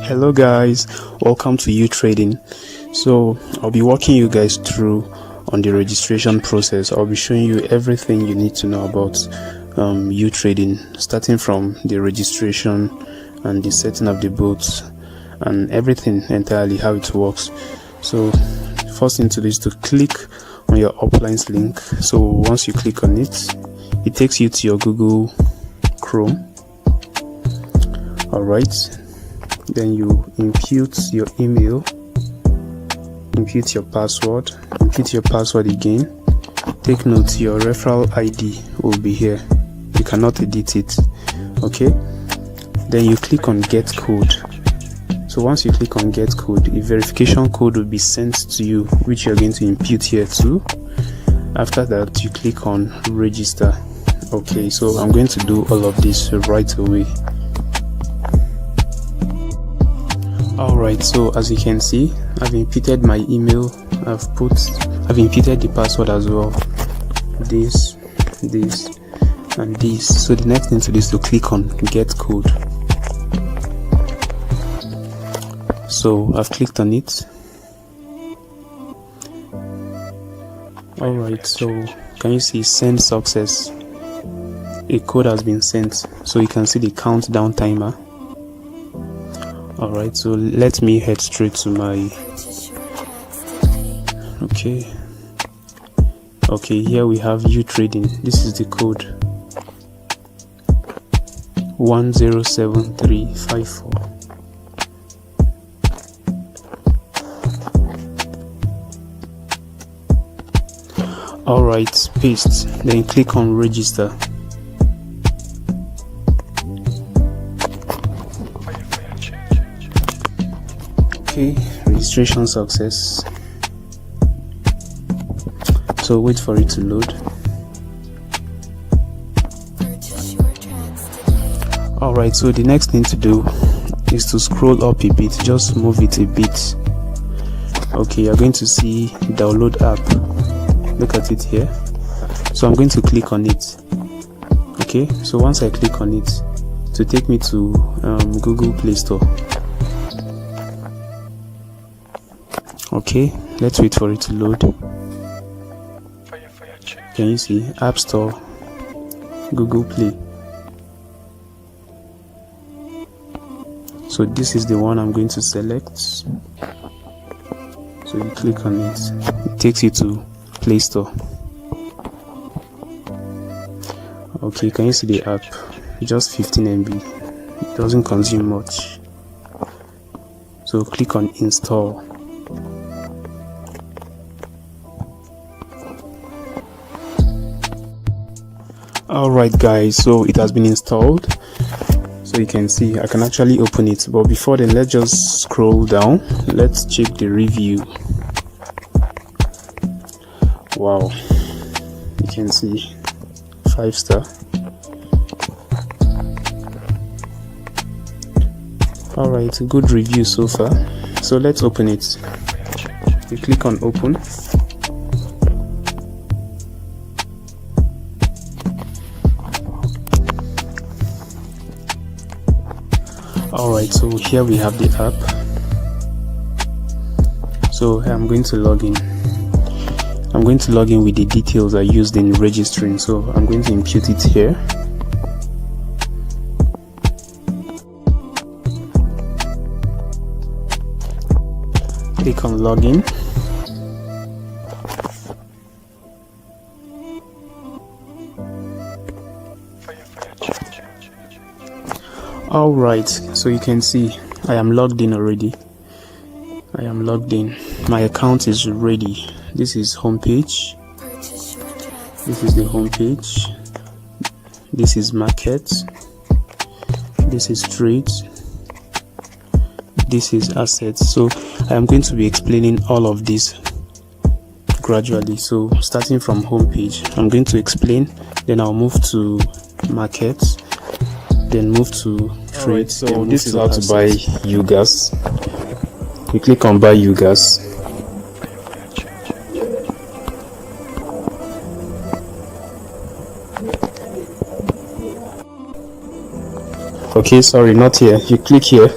Hello guys, welcome to Utrading. So I'll be walking you guys through on the registration process. I'll be showing you everything you need to know about Utrading, starting from the registration and the setting of the bots and everything entirely, how it works. So first thing to do is to click on your uplines link. So once you click on it, it takes you to your Google Chrome. Alright, then you input your email, input your password again. Take note, your referral ID will be here, you cannot edit it. Okay, then you click on get code. So once you click on get code, a verification code will be sent to you, which you're going to input here too. After that, you click on register. Okay, so I'm going to do all of this right away. Alright, so as you can see, I've inputted my email, I've inputted the password as well, this and this. So the next thing to do is to click on get code. So I've clicked on it. Alright, so can you see send success? A code has been sent, so you can see the countdown timer. Alright, so let me head straight to my okay, here we have Utrading. This is the code 107354. Alright, paste, then click on register. Okay, registration success. So wait for it to load. Alright, so the next thing to do is to scroll up a bit, just move it a bit. Okay, you're going to see download app. Look at it here. So I'm going to click on it. Okay, so once I click on it, to take me to Google Play Store. Okay, let's wait for it to load. Can you see App Store, Google Play? So this is the one I'm going to select. So you click on it, it takes you to Play Store. Okay, can you see the app? Just 15 MB, it doesn't consume much. So click on install. Alright guys, so it has been installed. So you can see I can actually open it, but before then let's just scroll down. Let's check the review. Wow, you can see 5-star. Alright, good review so far. So let's open it. You click on open. Alright, so here we have the app. So I'm going to log in. I'm going to log in with the details I used in registering. So I'm going to input it here. Click on login. Alright, so you can see I am logged in already. I am logged in. My account is ready. This is homepage. This is the homepage. This is market. This is trades. This is assets. So I am going to be explaining all of this gradually. So starting from homepage, I'm going to explain, then I'll move to market, then move to trade. So this is how to buy UGAS. You click on buy UGAS. Okay, sorry, not here. You click here.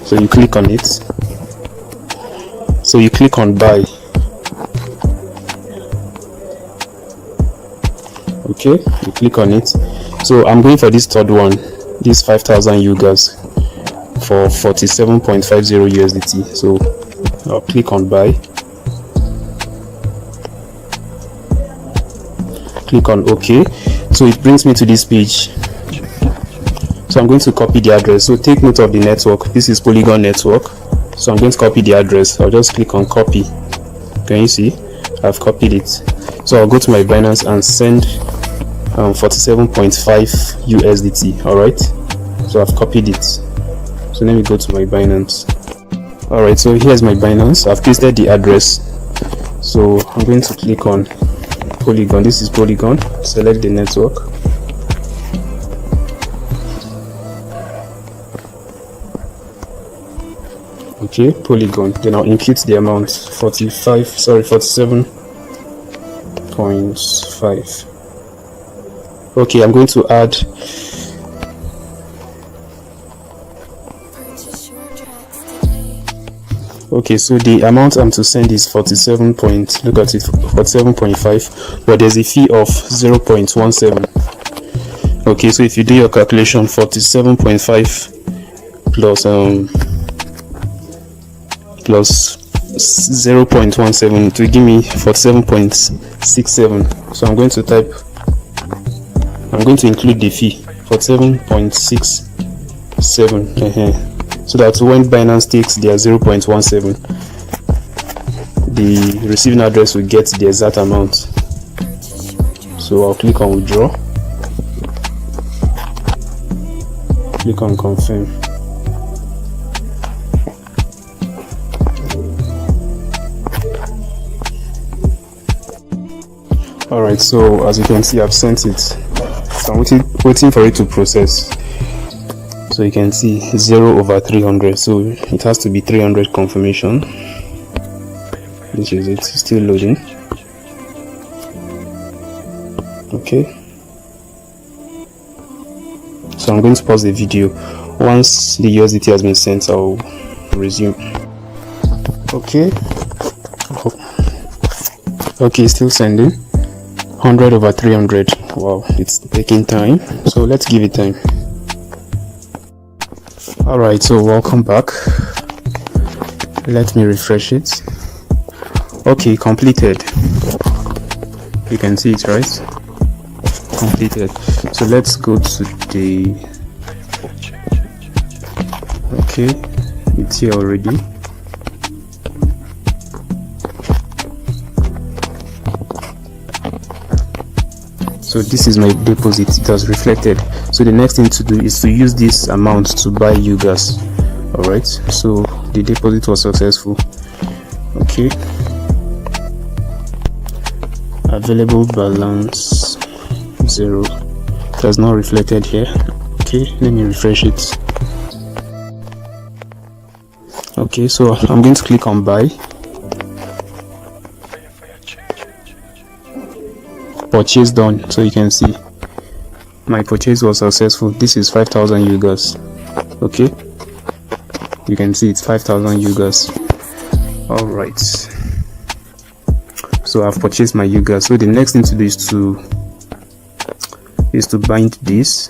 So you click on it. So you click on buy. Okay, you click on it. So I'm going for this third one, this 5,000 UGAs for 47.50 USDT. So I'll click on buy. Click on OK. So it brings me to this page. So I'm going to copy the address. So take note of the network. This is Polygon network. So I'm going to copy the address. I'll just click on copy. Can you see? I've copied it. So I'll go to my Binance and send 47.5 USDT. Alright. So I've copied it. So let me go to my Binance. Alright, so here's my Binance. I've pasted the address. So I'm going to click on Polygon. This is Polygon. Select the network. Okay, Polygon. Then I'll impute the amount 47.5. Okay, I'm going to add okay, so the amount I'm to send is 47.5, but there's a fee of 0.17. Okay, so if you do your calculation, 47.5 plus 0.17 to give me 47.67. So I'm going to include the fee 47.67. So that when Binance takes their 0.17, the receiving address will get the exact amount. So I'll click on withdraw, click on confirm. Alright, so as you can see, I've sent it. So I'm waiting for it to process. So you can see 0/300, so it has to be 300 confirmation. This is it, still loading. Okay, so I'm going to pause the video. Once the USDT has been sent, I'll resume. Okay, still sending. 100/300. Wow, it's taking time, so let's give it time. Alright, so welcome back. Let me refresh it. Okay, completed. You can see it, right? Completed. So let's go to the okay, it's here already. So this is my deposit, it has reflected. So the next thing to do is to use this amount to buy UGAs. Alright, so the deposit was successful. Okay, available balance 0. It has not reflected here. Okay, let me refresh it. Okay, so I'm going to click on buy. Purchase done. So you can see my purchase was successful. This is 5,000 UGAs. Okay, you can see it's 5,000 UGAs. All right, so I've purchased my UGAs. So the next thing to do is to bind this,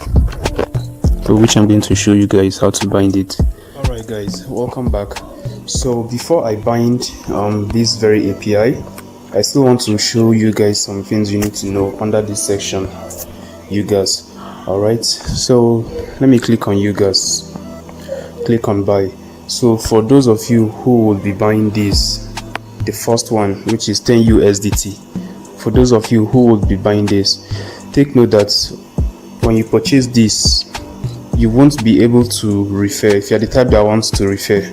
so which I'm going to show you guys how to bind it. All right guys, welcome back. So before I bind this very API, I still want to show you guys some things you need to know under this section, UGAs. Alright, so let me click on UGAs, click on buy. So for those of you who will be buying this, the first one, which is 10 USDT, for those of you who will be buying this, take note that when you purchase this, you won't be able to refer if you're the type that wants to refer.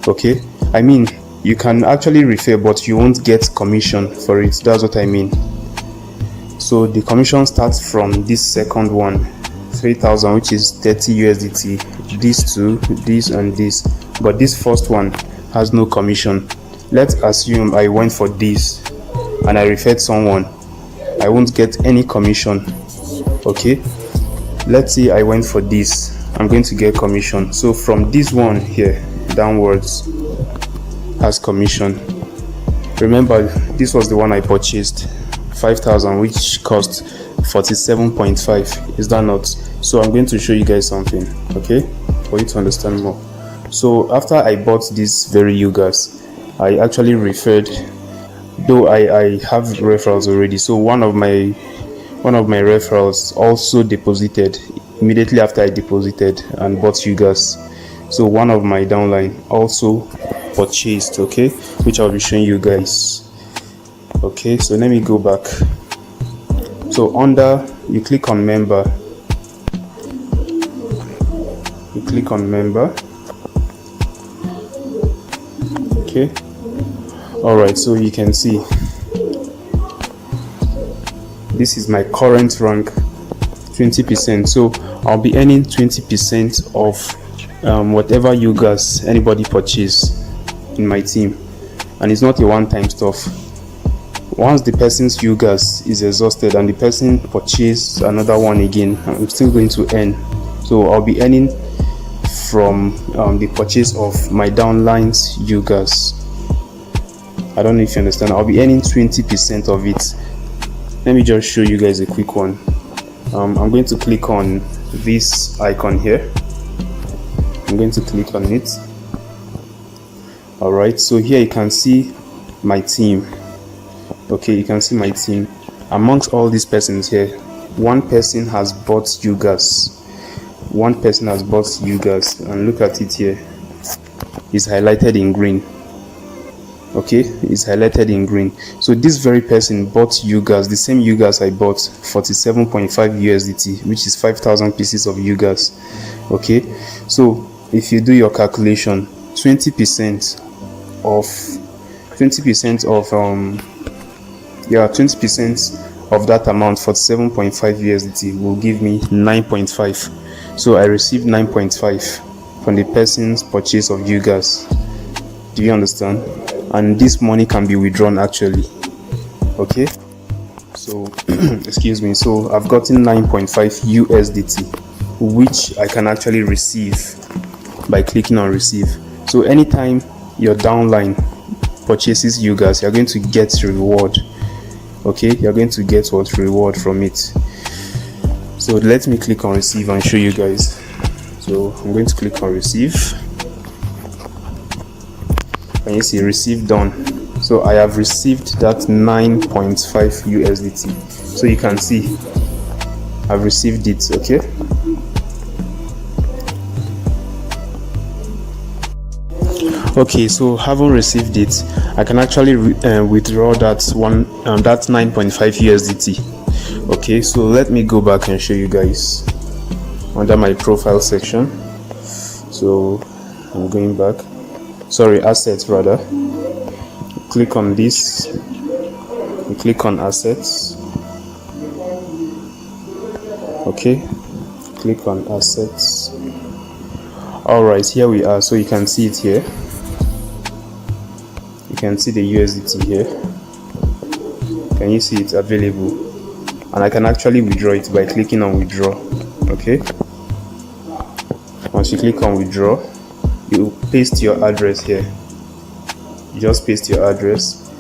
Okay, I mean, you can actually refer, but you won't get commission for it. That's what I mean. So the commission starts from this second one, 3,000, which is 30 USDT. These two, this and this, but this first one has no commission. Let's assume I went for this and I referred someone. I won't get any commission. Okay, let's say I went for this, I'm going to get commission. So from this one here, downwards as commission. Remember, this was the one I purchased, 5,000, which cost 47.5. Is that not? So I'm going to show you guys something, okay, for you to understand more. So after I bought this very Yugas, I actually referred, though I have referrals already. So one of my referrals also deposited immediately after I deposited and bought Yugas. So one of my downline also purchased, okay, which I'll be showing you guys. Okay, so let me go back. So under, you click on member, okay. All right, so you can see this is my current rank, 20%. So I'll be earning 20% of whatever Yugas anybody purchase in my team, and it's not a one-time stuff. Once the person's Yugas is exhausted and the person purchase another one again, I'm still going to earn. So I'll be earning from the purchase of my downlines Yugas. I don't know if you understand. I'll be earning 20% of it. Let me just show you guys a quick one. I'm going to click on this icon here. I'm going to click on it. All right, so here you can see my team. Okay, you can see my team. Amongst all these persons here, one person has bought Yugas. One person has bought Yugas, and look at it here. It's highlighted in green. Okay, it's highlighted in green. So this very person bought Yugas, the same Yugas I bought, 47.5 USDT, which is 5,000 pieces of Yugas. Okay, so if you do your calculation, 20% of that amount, 47.5 USDT, will give me 9.5. So I received 9.5 from the person's purchase of Yugas. Do you understand? And this money can be withdrawn actually. Okay, so excuse me, so I've gotten 9.5 USDT, which I can actually receive by clicking on receive. So anytime your downline purchases Yugas, you're going to get reward. Okay, you're going to get what reward from it. So let me click on receive and show you guys. So I'm going to click on receive, and you see receive done. So I have received that 9.5 USDT. So you can see I've received it. Okay, okay, so having received it, I can actually withdraw that 9.5 USDT. Okay, so let me go back and show you guys under my profile section. So I'm going back, sorry, assets rather. Click on this, you click on assets. Okay, click on assets. All right, here we are. So you can see it here. You can see the USDT here. Can you see it's available? And I can actually withdraw it by clicking on withdraw. Okay, once you click on withdraw, you paste your address here. You just paste your address.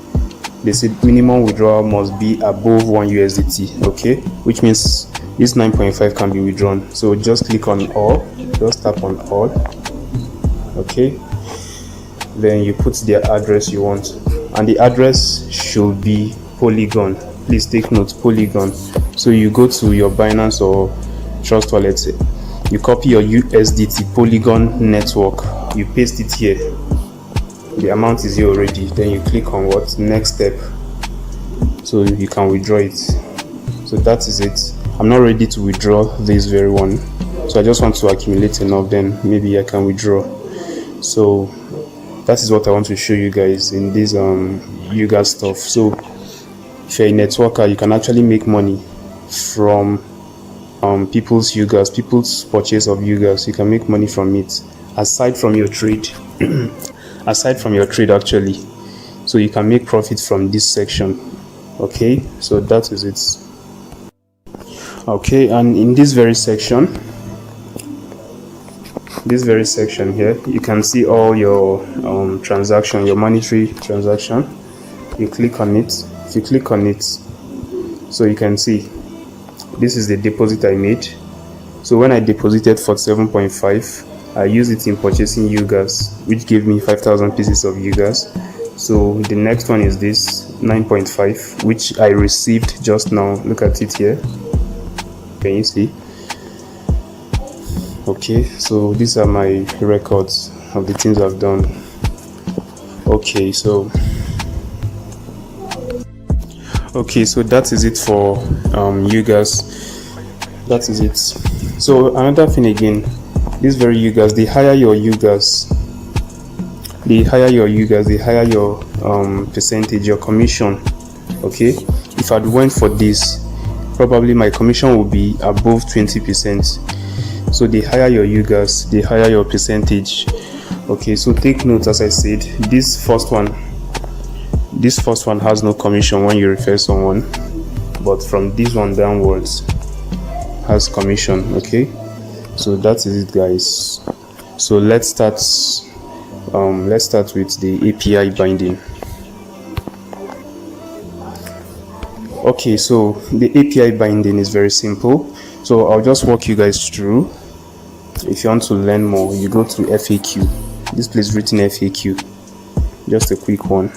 They said minimum withdrawal must be above 1 USDT. Okay, which means this 9.5 can be withdrawn. So just click on all, just tap on all. Okay, then you put the address you want, and the address should be Polygon. Please take note, Polygon. So you go to your Binance or Trust Wallet, you copy your USDT Polygon network, you paste it here. The amount is here already. Then you click on what next step, so you can withdraw it. So that is it. I'm not ready to withdraw this very one, so I just want to accumulate enough, then maybe I can withdraw. So that is what I want to show you guys in this Yugas stuff. So if you're a networker, you can actually make money from people's Yugas, people's purchase of Yugas. You can make money from it aside from your trade. Aside from your trade actually, so you can make profit from this section. Okay, so that is it. Okay, and in this very section, this very section here, you can see all your transaction, your monetary transaction. You click on it. If you click on it, so you can see this is the deposit I made. So when I deposited 47.5, I used it in purchasing UGAS, which gave me 5,000 pieces of UGAS. So the next one is this 9.5, which I received just now. Look at it here. Can you see? Okay, so these are my records of the things I've done. Okay, so that is it for UGAS. That is it. So another thing again, this very UGAS, the higher your UGAS, the higher your percentage, your commission. Okay, if I'd went for this, probably my commission will be above 20%. So the higher your UGAS, the higher your percentage. Okay, so take note, as I said, this first one has no commission when you refer someone, but from this one downwards has commission. Okay, so that is it, guys. So let's start with the API binding. Okay, so the API binding is very simple, so I'll just walk you guys through. If you want to learn more, you go to FAQ. This place written FAQ, just a quick one.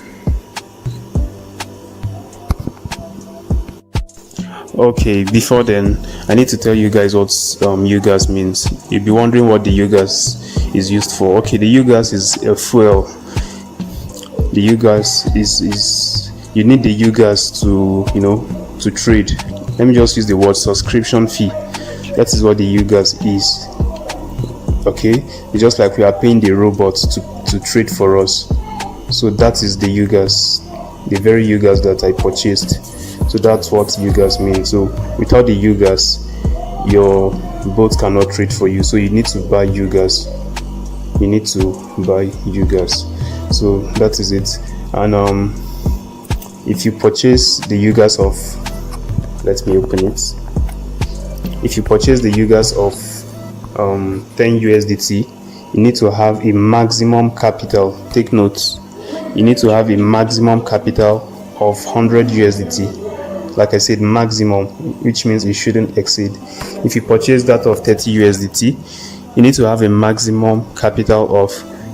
Okay, before then, I need to tell you guys what UGAS means. You'll be wondering what the UGAS is used for. Okay, the UGAS is a fuel. The UGAS is you need the UGAS to trade. Let me just use the word subscription fee. That is what the UGAS is. Okay, it's just like we are paying the robots to trade for us. So that is the UGAS, the very UGAS that I purchased. So that's what UGAS means. So without the UGAS, your bot cannot trade for you. So you need to buy UGAS. You need to buy UGAS. So that is it. And if you purchase the UGAS of, let me open it. If you purchase the UGAS of 10 USDT, you need to have a maximum capital. Take notes. You need to have a maximum capital of 100 USDT. Like I said, maximum, which means it shouldn't exceed. If you purchase that of 30 USDT, you need to have a maximum capital of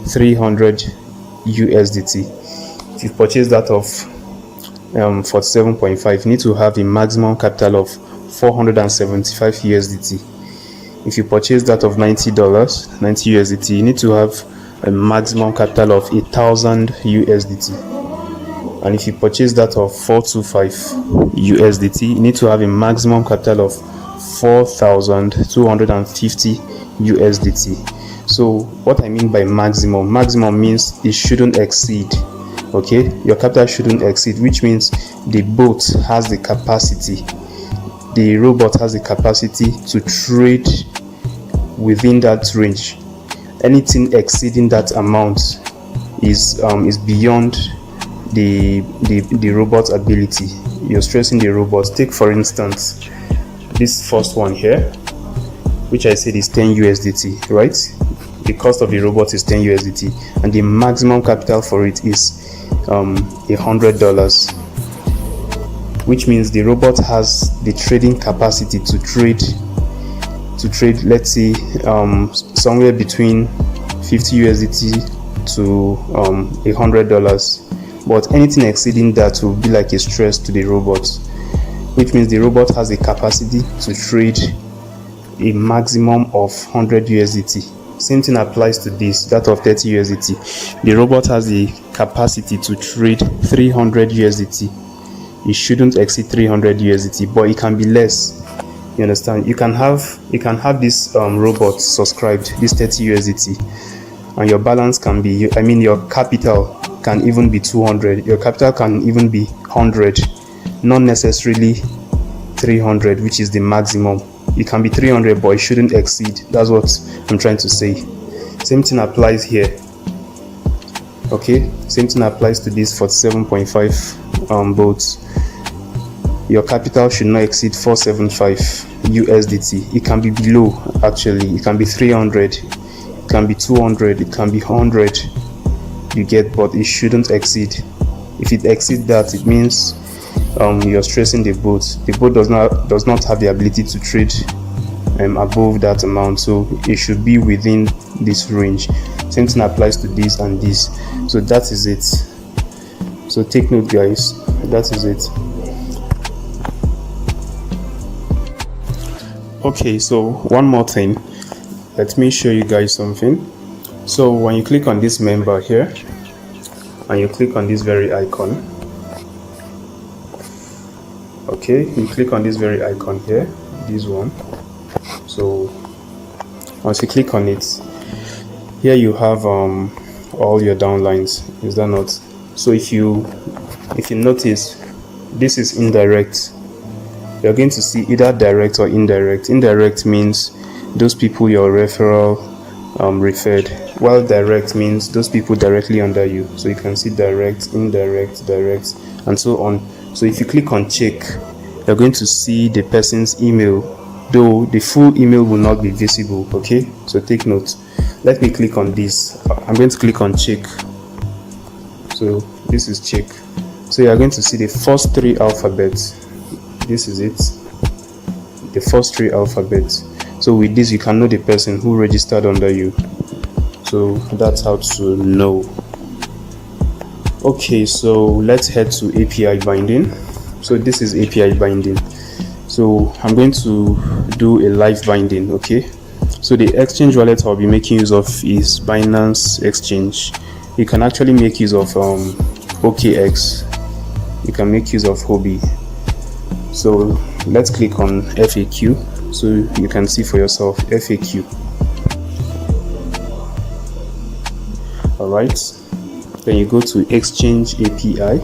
300 USDT. If you purchase that of 47.5, you need to have a maximum capital of 475 USDT. If you purchase that of $90, 90 USDT, you need to have a maximum capital of 1,000 USDT. And if you purchase that of 425 USDT, you need to have a maximum capital of 4,250 USDT. So what I mean by maximum means it shouldn't exceed. Okay, your capital shouldn't exceed, which means the bot has the capacity, the robot has the capacity to trade within that range. Anything exceeding that amount is beyond the robot's ability. You're stressing the robot. Take for instance this first one here, which I said is 10 USDT, right? The cost of the robot is 10 USDT, and the maximum capital for it is $100, which means the robot has the trading capacity to trade, let's say somewhere between 50 USDT to $100. But anything exceeding that will be like a stress to the robot, which means the robot has the capacity to trade a maximum of 100 USDT. Same thing applies to this, that of 30 USDT. The robot has the capacity to trade 300 USDT. It shouldn't exceed 300 USDT, but it can be less. You understand? You can have this robot subscribed, this 30 USDT, and your balance can be, your capital can even be 200. Your capital can even be 100, not necessarily 300, which is the maximum. It can be 300, but it shouldn't exceed. That's what I'm trying to say. Same thing applies here. Okay, same thing applies to this 47.5 boats. Your capital should not exceed 475 USDT. It can be below, actually. It can be 300. It can be 200, it can be 100, you get, but it shouldn't exceed. If it exceeds that, it means you're stressing the boat. The boat does not have the ability to trade above that amount, so it should be within this range. Same thing applies to this and this. So that is it. So take note, guys, that is it. Okay, so one more thing, let me show you guys something. So when you click on this member here and you click on this very icon, okay, you click on this very icon here, this one. So once you click on it, here you have all your downlines, is that not? So if you notice, this is indirect. You're going to see either direct or indirect. Indirect means those people your referral referred, while direct means those people directly under you. So you can see direct, indirect, direct, and so on. So if you click on check, you're going to see the person's email, though the full email will not be visible. Okay, so take note. Let me click on this. I'm going to click on check. So this is check. So you are going to see the first 3 alphabets. This is it, the first 3 alphabets. So with this you can know the person who registered under you. So that's how to know. Okay, so let's head to API binding. So this is API binding. So I'm going to do a live binding. Okay, so the exchange wallet I'll be making use of is Binance Exchange. You can actually make use of OKX. You can make use of Huobi. So let's click on FAQ so you can see for yourself. FAQ. Alright, then you go to Exchange API.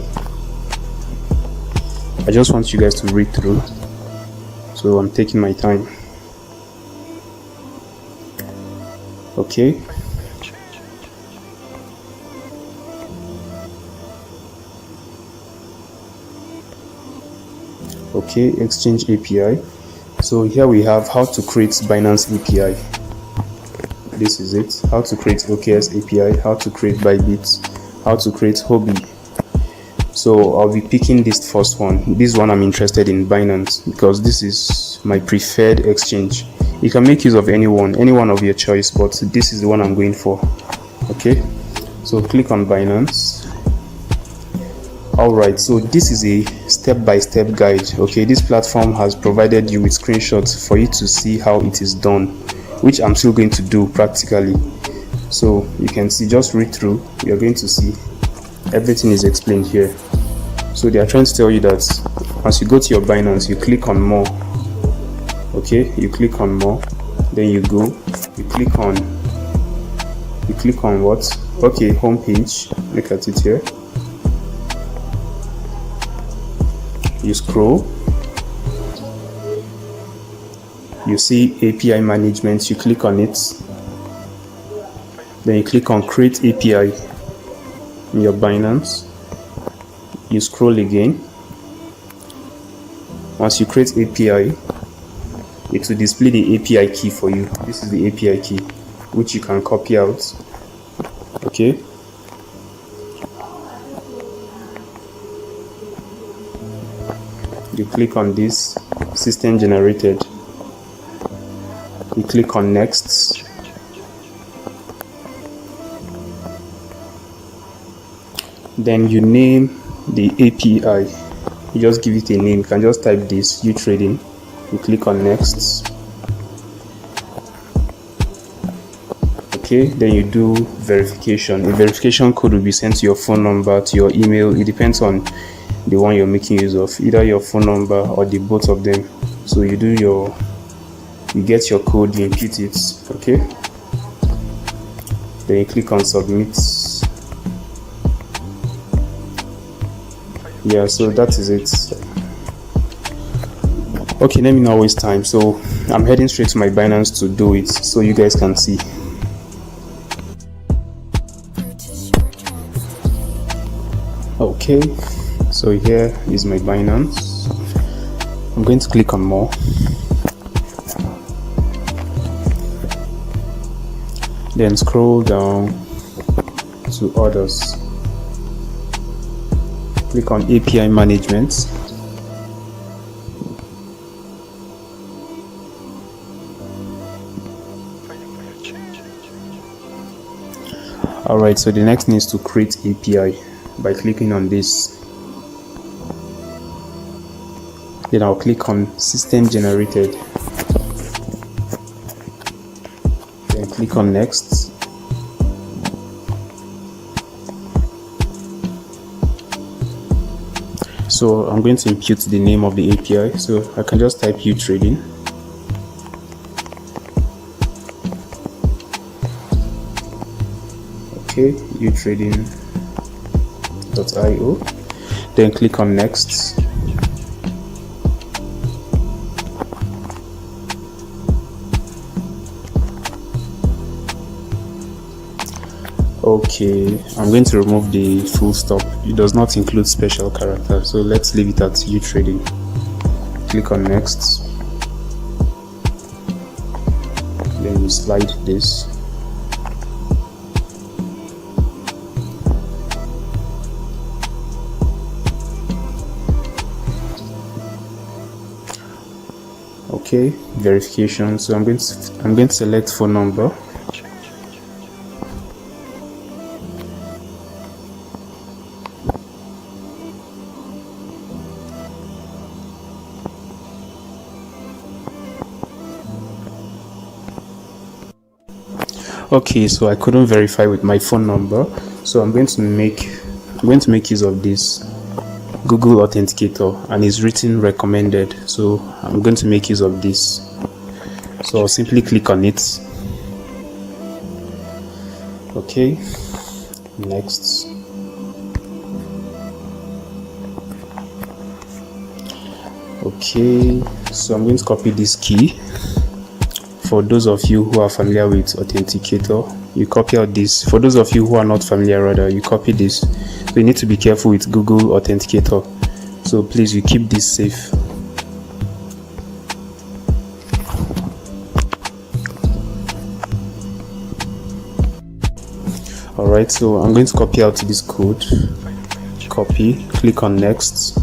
I just want you guys to read through, so I'm taking my time. Okay, okay, Exchange API. So here we have how to create Binance API. This is it. How to create OKX API, how to create Bybit, how to create Huobi. So I'll be picking this first one. This one I'm interested in, Binance, because this is my preferred exchange. You can make use of any one of your choice, but this is the one I'm going for. Okay, so click on Binance. Alright, so this is a step-by-step guide. Okay, this platform has provided you with screenshots for you to see how it is done, which I'm still going to do practically. So you can see, just read through, you're going to see everything is explained here. So they are trying to tell you that once you go to your Binance, you click on more. Okay, you click on more, then you go, you click on what? Okay, homepage. Look at it here. You scroll, you see API management, you click on it, then you click on create API in your Binance, you scroll again. Once you create API, it will display the API key for you. This is the API key, which you can copy out. Okay, you click on this system generated, you click on next, then you name the API. You just give it a name. You can just type this, Utrading. You click on next. Okay, then you do verification. A verification code will be sent to your phone number, to your email. It depends on the one you're making use of, either your phone number or the both of them. So you get your code, you input it. Okay, then you click on submit. Yeah, so that is it. Okay, let me not waste time. So I'm heading straight to my Binance to do it so you guys can see. Okay, so here is my Binance. I'm going to click on more. Then scroll down to others. Click on API management. Alright, so the next thing is to create API by clicking on this. Then I'll click on system generated. Then click on next. So I'm going to impute the name of the API, so I can just type Utrading. Okay, utrading.io. Then click on next. Okay, I'm going to remove the full stop. It does not include special character, so let's leave it at Utrading. Click on next. Then you slide this. Okay, verification. So I'm going to select phone number. Okay, so I couldn't verify with my phone number, so I'm going to make use of this Google Authenticator, and it's written recommended, so I'm going to make use of this. So I'll simply click on it. Okay, next. Okay, so I'm going to copy this key. For those of you who are familiar with Authenticator, you copy out this. For those of you who are not familiar, rather, you copy this. So you need to be careful with Google Authenticator. So please, you keep this safe. Alright, so I'm going to copy out this code. Copy, click on next.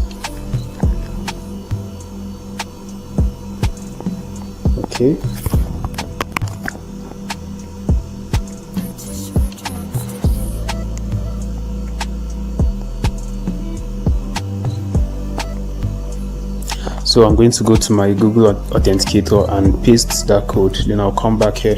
Okay. So I'm going to go to my Google Authenticator and paste that code. Then I'll come back here.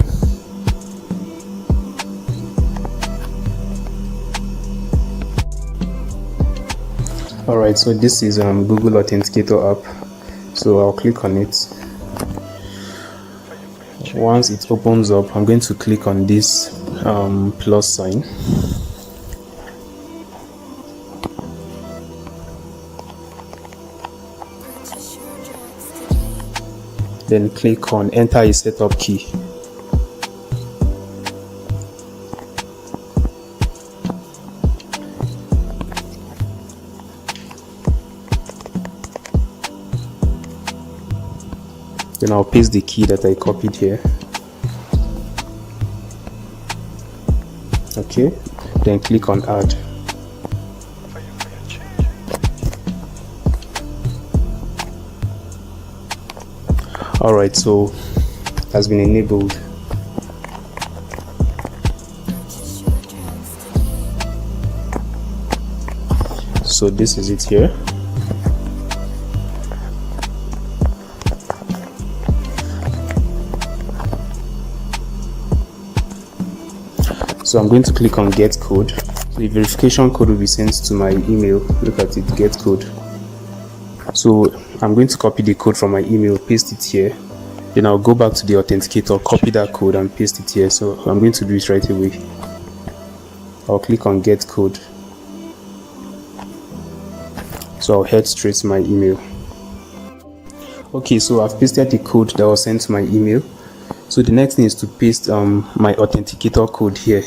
Alright, so this is Google Authenticator app. So I'll click on it. Once it opens up, I'm going to click on this plus sign. Then click on enter a setup key. Then I'll paste the key that I copied here. Okay, then click on add. Alright, so it has been enabled. So this is it here. So I'm going to click on get code. So the verification code will be sent to my email. Look at it, get code. So I'm going to copy the code from my email, paste it here. Then I'll go back to the authenticator, copy that code and paste it here. So I'm going to do it right away. I'll click on get code. So I'll head straight to my email. Okay, so I've pasted the code that was sent to my email. So the next thing is to paste my authenticator code here.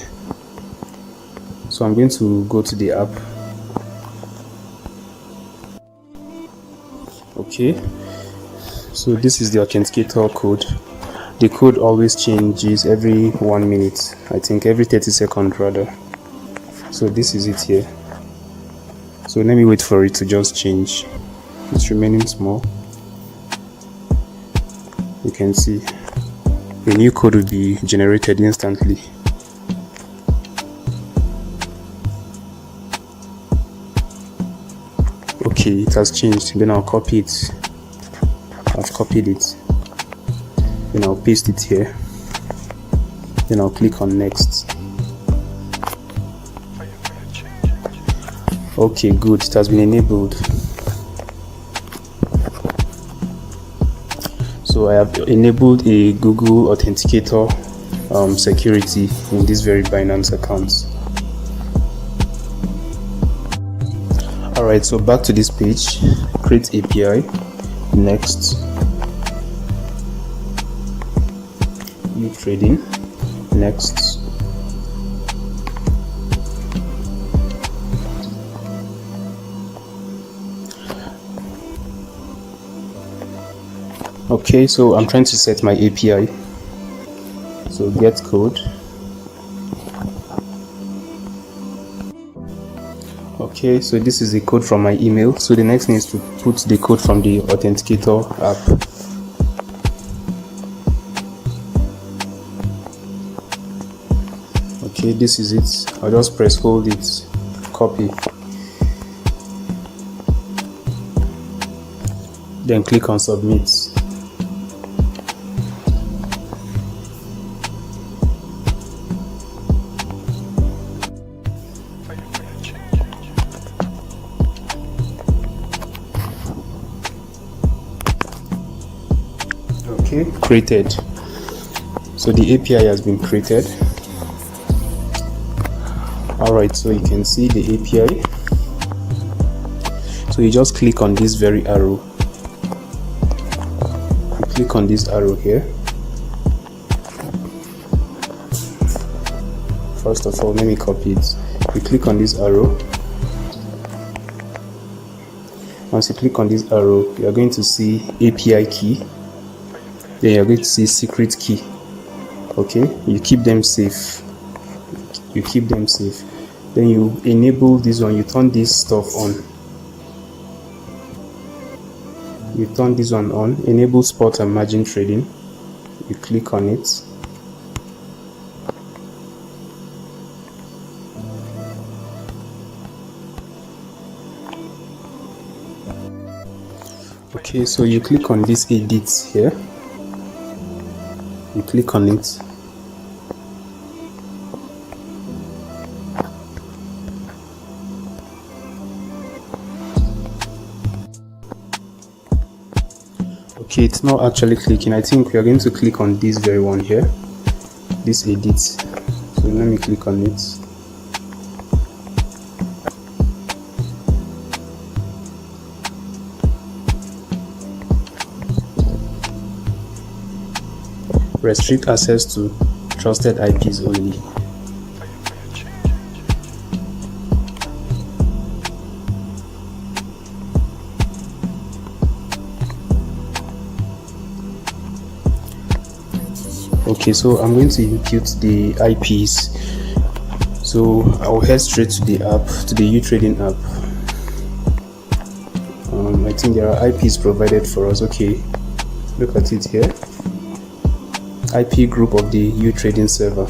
So I'm going to go to the app. Okay, so this is the authenticator code. the code always changes every 1 minute, I think every 30 seconds rather. So this is it here. So let me wait for it to just change. It's remaining small. You can see a new code will be generated instantly. Okay, it has changed. Then I'll copy it. I've copied it. Then I'll paste it here. Then I'll click on next. Okay, good. It has been enabled. So I have enabled a Google Authenticator security in this very Binance account. Alright, so back to this page. Create API. Next. Utrading. Next. Okay, so I'm trying to set my API. So get code. Okay, so this is the code from my email. So the next thing is to put the code from the Authenticator app. Okay, this is it. I'll just press hold it, copy. Then click on submit. Okay, created. So the API has been created. Alright, so you can see the API. So you just click on this very arrow. You click on this arrow here. First of all, let me copy it. You click on this arrow. Once you click on this arrow, you are going to see API key. Then you are going to see secret key. Okay, you keep them safe. You keep them safe. Then you enable this one. You turn this stuff on. You turn this one on. Enable spot and margin trading. You click on it. Okay, so you click on this edit here. You click on it. Okay, it's not actually clicking. I think we are going to click on this very one here, this edit. So let me click on it. Restrict access to trusted IPs only. Okay, so I'm going to impute the IPs. So I'll head straight to the app, to the Utrading app. I think there are IPs provided for us. Okay, look at it here. IP group of the Utrading server.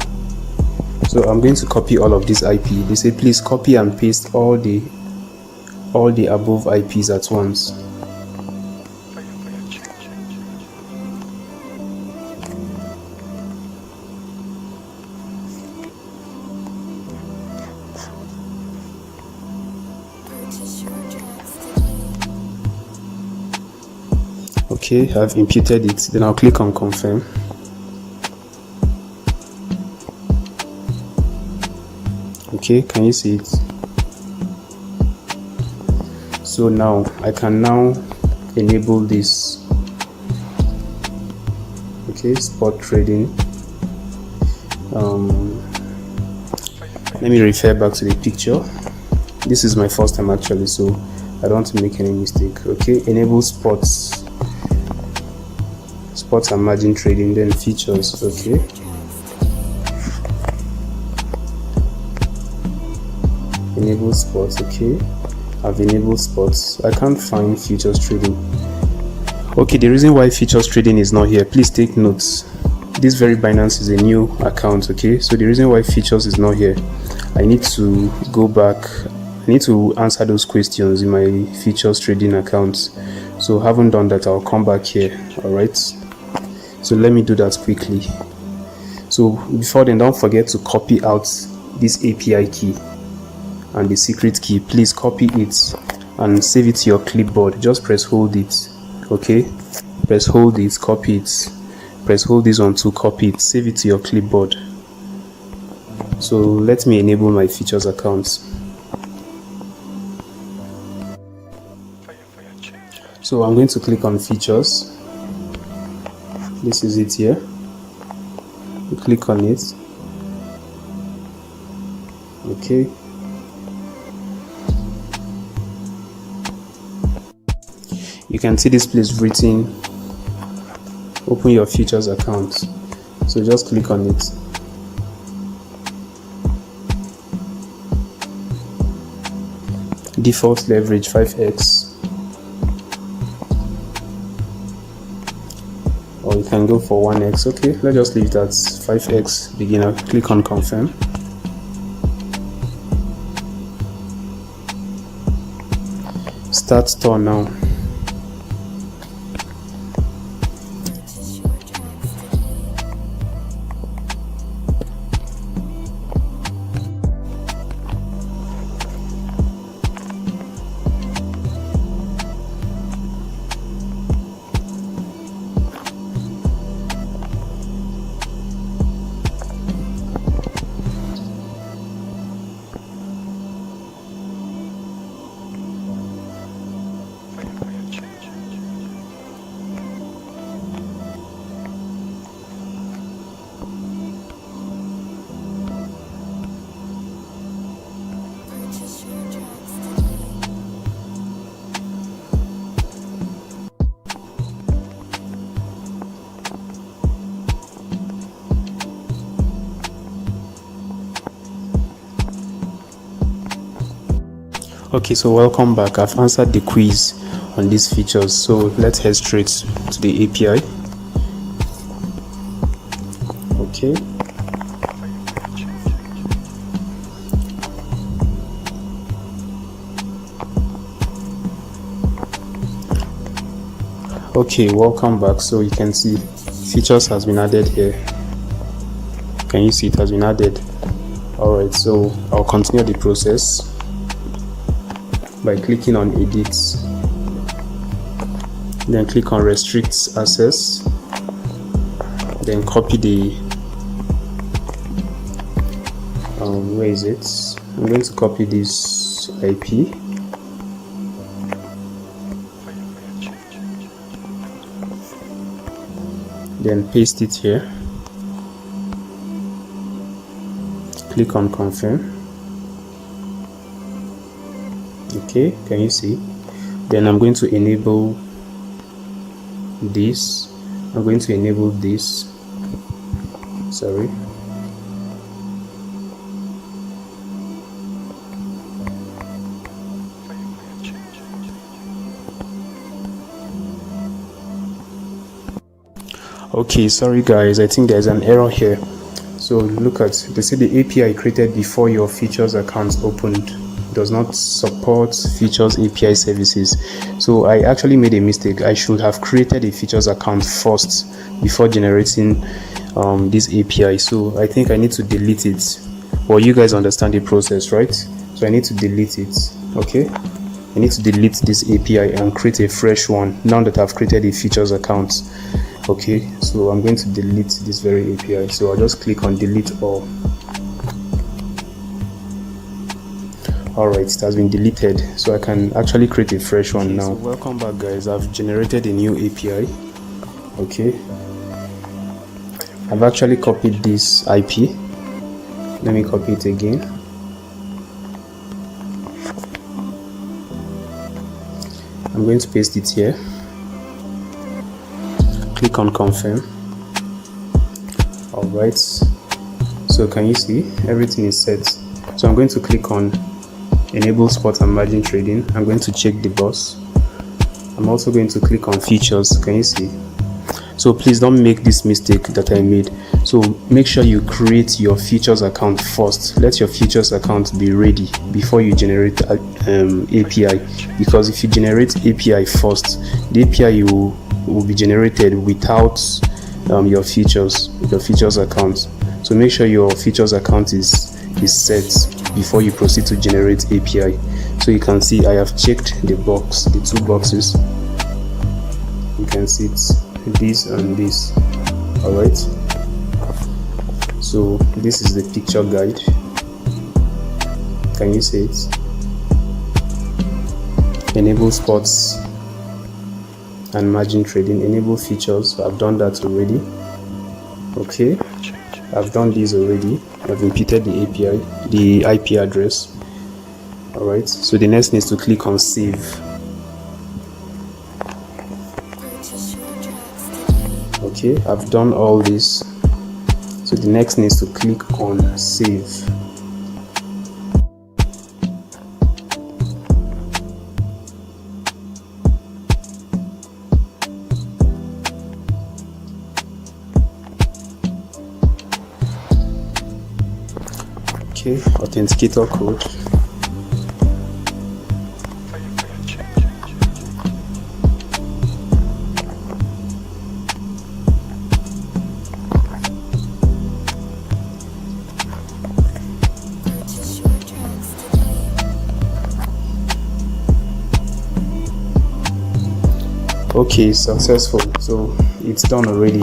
So I'm going to copy all of this IP. They say please copy and paste all the above IPs at once. Okay, I've imputed it. Then I'll click on confirm. Okay, can you see it? So now I can now enable this. Okay, spot trading. Let me refer back to the picture. This is my first time actually, so I don't want to make any mistake. Okay, enable spot sports and margin trading, then features. Okay, enable sports. Okay, I've enabled sports. I can't find futures trading. Okay, the reason why futures trading is not here, please take notes. This very Binance is a new account. Okay, so the reason why features is not here, I need to go back. I need to answer those questions in my features trading account. So haven't done that, I'll come back here. All right, so let me do that quickly. So before then, don't forget to copy out this API key and the secret key. Please copy it and save it to your clipboard. Just press hold it. Okay, press hold it, copy it, press hold this one to copy it, save it to your clipboard. So let me enable my features account. So I'm going to click on features. This is it here. You click on it. Okay, you can see this place written open your features account. So just click on it. Default leverage 5x, or you can go for 1x. Okay, let's just leave that 5x beginner. Click on confirm. Start store now. Okay, so welcome back. I've answered the quiz on these features, so let's head straight to the API. Okay, okay, welcome back. So you can see features has been added here. Can you see it has been added? All right, so I'll continue the process by clicking on edit, then click on restrict access, then copy the where is it? I'm going to copy this IP, then paste it here, click on confirm. Okay, can you see? Then I'm going to enable this. I'm going to enable this. Sorry. Okay, sorry guys, I think there's an error here. So look at, they say the API created before your features account opened does not support features API services. So I actually made a mistake. I should have created a features account first before generating this API. So I think I need to delete it. Well, you guys understand the process, right? So I need to delete it. Okay, I need to delete this API and create a fresh one now that I've created a features account. Okay, so I'm going to delete this very API. So I'll just click on delete all. Alright, it has been deleted, so I can actually create a fresh one now. So welcome back guys, I've generated a new API. Okay, I've actually copied this IP. Let me copy it again. I'm going to paste it here. click on confirm. Alright, so can you see everything is set? So I'm going to click on enable spot and margin trading. I'm going to check the box. I'm also going to click on features. Can you see? So please don't make this mistake that I made. So make sure you create your features account first. Let your features account be ready before you generate API, because if you generate API first, the API will be generated without your features account. So make sure your features account is set before you proceed to generate API. So you can see I have checked the box, the two boxes. You can see it's this and this. All right, so this is the picture guide. Can you see it? Enable spots and margin trading, enable features. I've done that already. Okay, I've done this already. I've imputed the API, the IP address. All right, so the next is to click on save. Okay, I've done all this. So the next is to click on save. Okay, authenticator code. Okay, successful. So it's done already.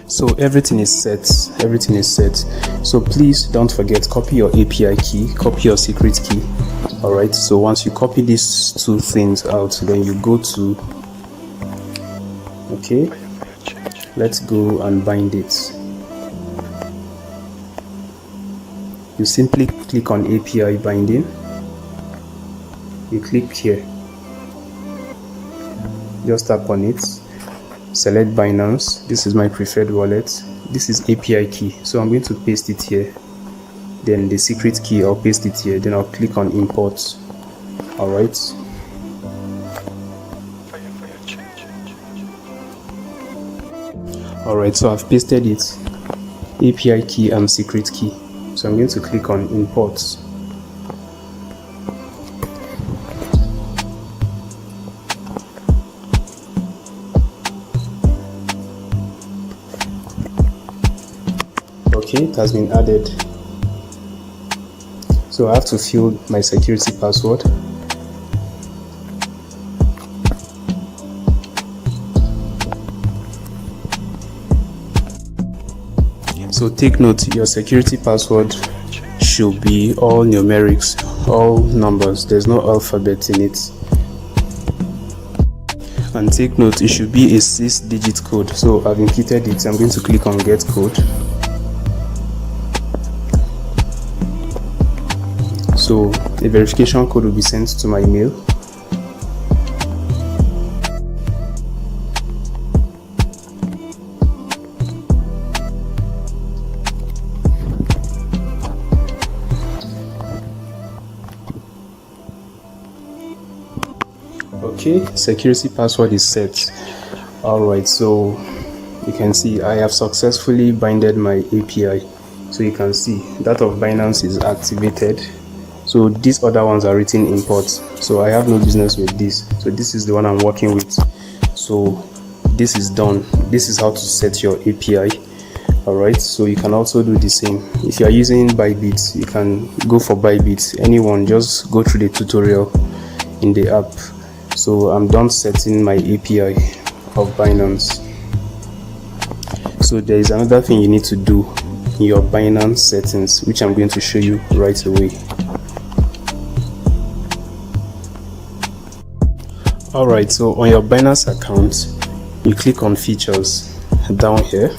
So everything is set. So please don't forget, copy your API key, copy your secret key. All right, so once you copy these two things out, then you go to, okay, let's go and bind it. You simply click on API binding. You click here, just tap on it, select Binance. This is my preferred wallet. This is API key, so I'm going to paste it here. Then the secret key, I'll paste it here. Then I'll click on import. All right, so I've pasted it, API key and secret key. So I'm going to click on import. Okay, it has been added. So I have to fill my security password. So take note, your security password should be all numerics, all numbers. There's no alphabet in it. And take note, it should be a 6-digit code. So I've imputed it. I'm going to click on get code. So a verification code will be sent to my email. Okay, security password is set. Alright, so you can see I have successfully binded my API. So you can see that of Binance is activated. So these other ones are written imports, so I have no business with this. So this is the one I'm working with. So this is done. This is how to set your API. Alright, so you can also do the same. If you are using Bybit, you can go for Bybit. Anyone, just go through the tutorial in the app. So I'm done setting my API of Binance. So there is another thing you need to do in your Binance settings, which I'm going to show you right away. Alright, so on your Binance account, you click on features down here.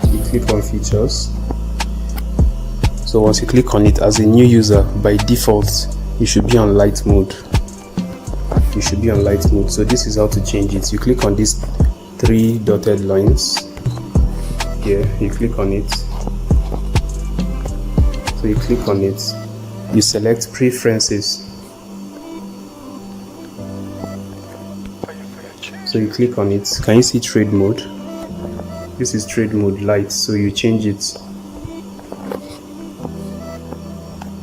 You click on features. So once you click on it, as a new user, by default you should be on light mode. you should be on light mode. So this is how to change it. You click on these 3 dotted lines here, you click on it. So you click on it, you select preferences. So you click on it. Can you see trade mode? This is trade mode light, so you change it.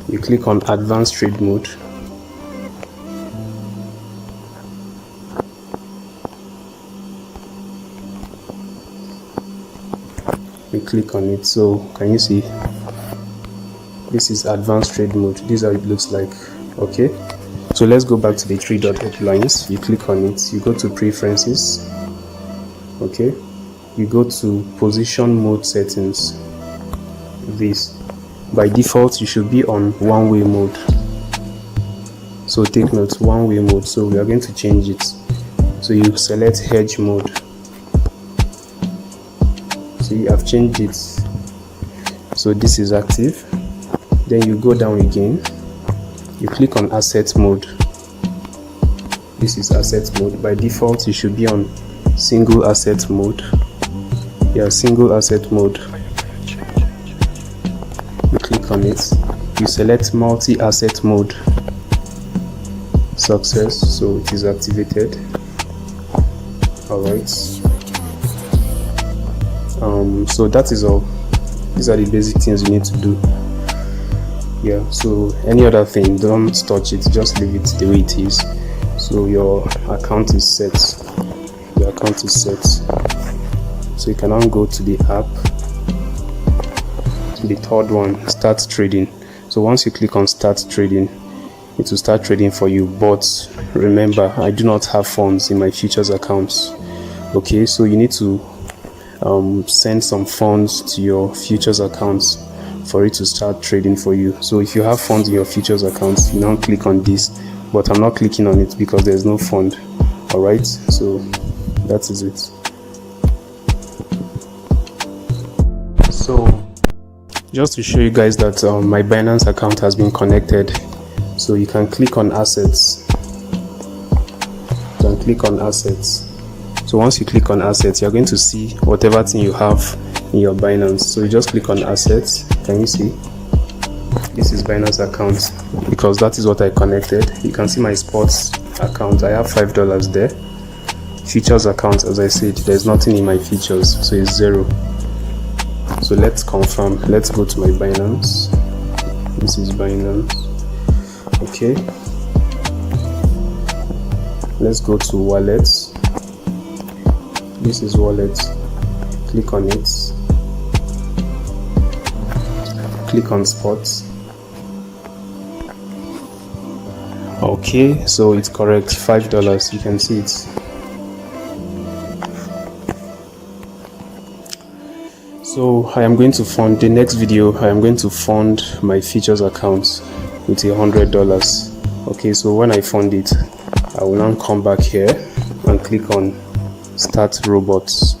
You click on advanced trade mode. You click on it. So can you see? This is advanced trade mode. This is how it looks like. Okay, so let's go back to the 3 dotted lines. You click on it, you go to preferences. Okay, you go to position mode settings. This by default you should be on one-way mode, so take note, one-way mode. So we are going to change it. So you select hedge mode. See, I've changed it, so this is active. Then you go down again, you click on asset mode. This is asset mode. By default you should be on single asset mode. Yeah, single asset mode. You click on it, you select multi-asset mode. Success, so it is activated. Alright, so that is all. These are the basic things you need to do. Yeah, so any other thing, don't touch it, just leave it the way it is. So your account is set. Your account is set. So you can now go to the app, to the third one, start trading. So once you click on start trading, it will start trading for you. But remember, I do not have funds in my futures accounts. Okay, so you need to send some funds to your futures accounts for it to start trading for you. So if you have funds in your futures accounts, you now click on this, but I'm not clicking on it because there's no fund. All right, so that is it. So just to show you guys that my Binance account has been connected, so you can click on assets. You can click on assets. So once you click on assets, you're going to see whatever thing you have in your Binance. So you just click on assets. Can you see? This is Binance account because that is what I connected. You can see my sports account. I have $5 there. Futures account, as I said, there's nothing in my futures, so it's 0. So let's confirm. Let's go to my Binance. This is Binance. Okay. Let's go to wallets. This is wallet. Click on it. Click on spots. Okay, so it's correct, $5. You can see it. So I am going to fund the next video. I am going to fund my futures account with $100. Okay, so when I fund it, I will now come back here and click on start robots.